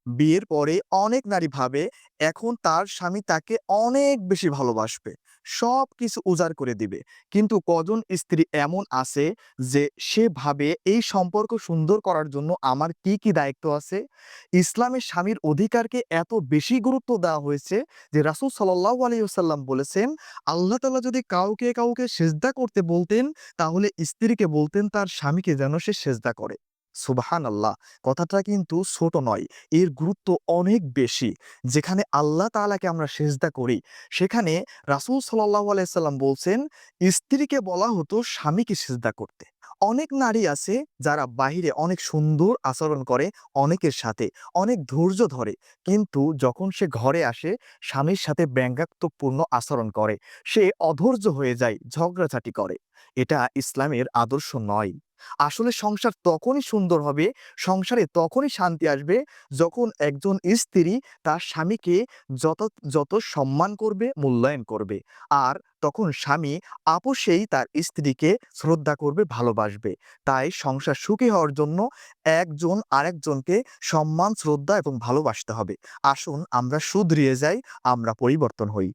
বিয়ের পরে অনেক নারী ভাবে এখন তার স্বামী তাকে অনেক বেশি ভালোবাসবে। সবকিছু উজাড় করে দিবে। কিন্তু কজন স্ত্রী এমন আছে যে সে ভাবে এই সম্পর্ক সুন্দর করার জন্য আমার কি দায়িত্ব আছে? ইসলামে স্বামীর অধিকারকে এত বেশি গুরুত্ব দেওয়া হয়েছে যে রাসূল সাল্লাল্লাহু আলাইহি ওয়াসাল্লাম বলেছেন, আল্লাহ তাআলা যদি কাউকে সিজদা করতে বলতেন তাহলে স্ত্রীকে বলতেন তার স্বামীকে যেন সে সিজদা করে। সুবহানাল্লাহ! কথাটা কিন্তু ছোট নয়। এর গুরুত্ব অনেক বেশি। যেখানে আল্লাহ তাআলাকে আমরা সিজদা করি, সেখানে রাসূল সাল্লাল্লাহু আলাইহি সাল্লাম বলছেন, স্ত্রীকে বলা হতো স্বামীকে সিজদা করতে। অনেক নারী আছে যারা বাহিরে অনেক সুন্দর আচরণ করে অনেকের সাথে, অনেক ধৈর্য ধরে। কিন্তু যখন সে ঘরে আসে স্বামীর সাথে ব্যঙ্গাত্মকপূর্ণ আচরণ করে। সে অধৈর্য হয়ে যায়, ঝগড়াঝাটি করে। এটা ইসলামের আদর্শ নয়। আসলে সংসার তখনই সুন্দর হবে, সংসারে তখনই শান্তি আসবে, যখন একজন স্ত্রী তার স্বামীকে যত যত সম্মান করবে, মূল্যায়ন করবে। আর তখন স্বামী আপোষেই তার স্ত্রীকে শ্রদ্ধা করবে, ভালোবাসবে। তাই সংসার সুখী হওয়ার জন্য একজন আরেকজনকে সম্মান, শ্রদ্ধা এবং ভালোবাসতে হবে। আসুন আমরা শুধরিয়ে যাই, আমরা পরিবর্তন হই।